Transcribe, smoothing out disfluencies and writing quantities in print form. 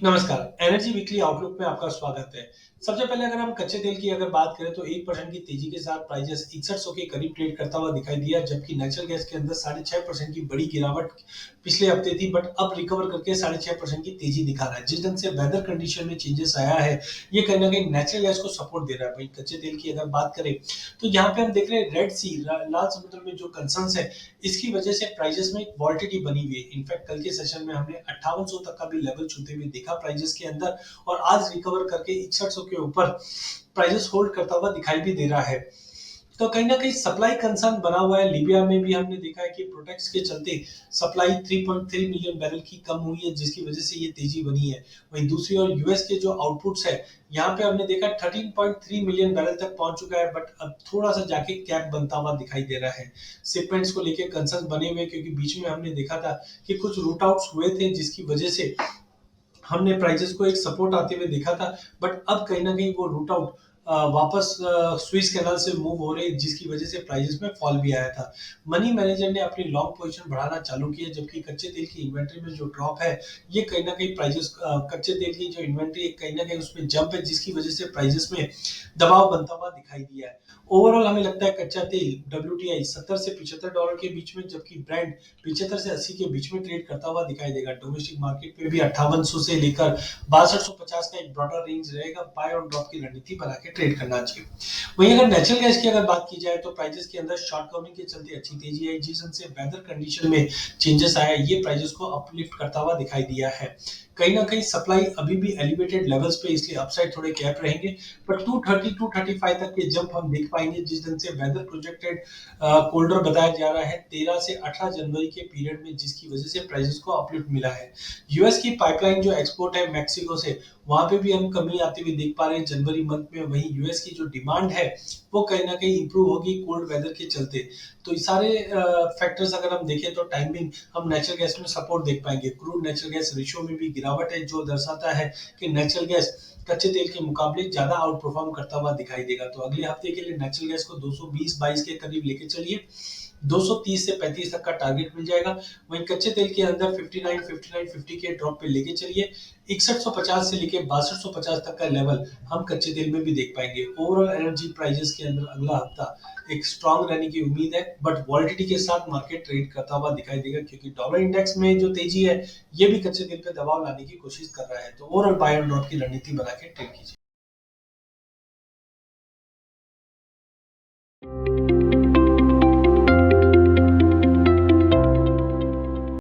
नमस्कार, energy weekly outlook में आपका स्वागत है। सबसे पहले अगर हम कच्चे तेल की अगर बात करें तो 1% की तेजी के साथ प्राइसेस 6100 के करीब ट्रेड करता हुआ दिखाई दिया, जबकि नेचुरल गैस के अंदर 6.5% की बड़ी गिरावट पिछले हफ्ते थी, बट अब रिकवर करके 6.5% की तेजी दिखा रहा है। जिस ढंग से वेदर कंडीशन में चेंजेस आया है, ये कहीं न कहीं नेचुरल गैस को सपोर्ट दे रहा है। वहीं कच्चे तेल की अगर बात करें, तो यहाँ पे हम देख रहे हैं रेड सी लाल समुद्र में जो कंसर्न्स है, इसकी वजह से प्राइसेस में एक वॉलिटिलिटी बनी हुई है। इनफैक्ट कल के सेशन में हमने 5800 तक का भी लेवल छूते हुए देखा प्राइसेस के अंदर, और आज रिकवर करके 6100 के ऊपर प्राइसेस होल्ड करता हुआ दिखाई भी दे रहा है। तो कहीं ना कहीं सप्लाई कंसर्न बना हुआ है। लीबिया में भी हमने देखा है कि प्रोटेक्ट्स के चलते सप्लाई 3.3 मिलियन बैरल की कम हुई है, जिसकी वजह से ये तेजी बनी है। वहीं दूसरी ओर यूएस के जो आउटपुट्स है, यहाँ पे हमने देखा 13.3 मिलियन बैरल तक पहुंच चुका है, बट अब थोड़ा सा जाके कैप बनता हुआ दिखाई दे रहा है। शिपमेंट्स को लेकर कंसर्न बने हुए, क्योंकि बीच में हमने देखा था कि कुछ रूट आउट्स हुए थे, जिसकी वजह से हमने प्राइसेस को एक सपोर्ट आते हुए देखा था। बट अब कहीं ना कहीं वो रूट आउट वापस स्विस कैनाल से मूव हो रहे, जिसकी वजह से प्राइसेस में फॉल भी आया था। मनी मैनेजर ने अपनी लॉन्ग पोजीशन बढ़ाना चालू किया, जबकि कच्चे तेल की इन्वेंट्री में जो ड्रॉप है, ये कहीं ना कहीं प्राइसेस कच्चे तेल की जो इन्वेंट्री कहीं ना कहीं उसमें जंप है, जिसकी वजह से प्राइसेस में दबाव बनता हुआ दिखाई दिया है। ओवरऑल हमें लगता है कच्चा तेल डब्ल्यूटीआई 70 से $75 के बीच में, जबकि ब्रांड 75 से 80 के बीच में ट्रेड करता हुआ दिखाई देगा। डोमेस्टिक मार्केट पे भी 5800 से लेकर 6250 का एक ब्रॉडर रेंज रहेगा। बाय और ड्रॉप की रणनीति बना के ट्रेड करना चाहिए। वहीं अगर नेचुरल गैस की अगर बात की जाए, तो प्राइसेस के अंदर शॉर्ट कवरिंग के चलते अच्छी तेजी आई, जिस से वेदर कंडीशन में चेंजेस आया, ये प्राइसेस को अपलिफ्ट करता हुआ दिखाई दिया है। कहीं ना कहीं सप्लाई अभी भी एलिवेटेड लेवल्स पे, इसलिए अपसाइड थोड़े कैप रहेंगे। पर 230 235 तक के जंप हम देख पाएंगे, जिस दिन से वेदर प्रोजेक्टेड कोल्डर बताया जा रहा है 13 से 18 जनवरी के पीरियड में, जिसकी वजह से प्राइसेस को अपलिफ्ट मिला है। यूएस की पाइपलाइन जो एक्सपोर्ट है मैक्सिको से, वहां पे भी हम कमी आती हुई देख पा रहे हैं जनवरी मंथ में। वहीं यूएस की जो डिमांड है, वो कहीं ना कहीं इंप्रूव होगी कोल्ड वेदर के चलते। तो ये सारे फैक्टर्स अगर हम देखें, तो टाइमिंग हम नेचुरल गैस में सपोर्ट देख पाएंगे। क्रूड नेचुरल गैस रेशियो में भी गिरावट है, जो दर्शाता है कि नेचुरल गैस कच्चे तेल के मुकाबले ज्यादा आउट परफॉर्म करता हुआ दिखाई देगा। तो अगले हफ्ते के लिए नेचुरल गैस को 220-22 के करीब लेके चलिए। 230 से 35 तक का टारगेट मिल जाएगा। वहीं कच्चे तेल के अंदर 59 के ड्रॉप पे लेके चलिए। 6150 से लेके 6250 तक का लेवल हम कच्चे तेल में भी देख पाएंगे। ओवरऑल एनर्जी प्राइसेस के अंदर अगला हफ्ता एक स्ट्रांग रहने की उम्मीद है, बट वॉलिटिलिटी के साथ मार्केट ट्रेड करता हुआ दिखाई देगा, क्योंकि डॉलर इंडेक्स में जो तेजी है, ये भी कच्चे तेल पे दबाव लाने की कोशिश कर रहा है। तो ओवरऑल बाय एंड ड्रॉप की रणनीति बना के ट्रेड कीजिए।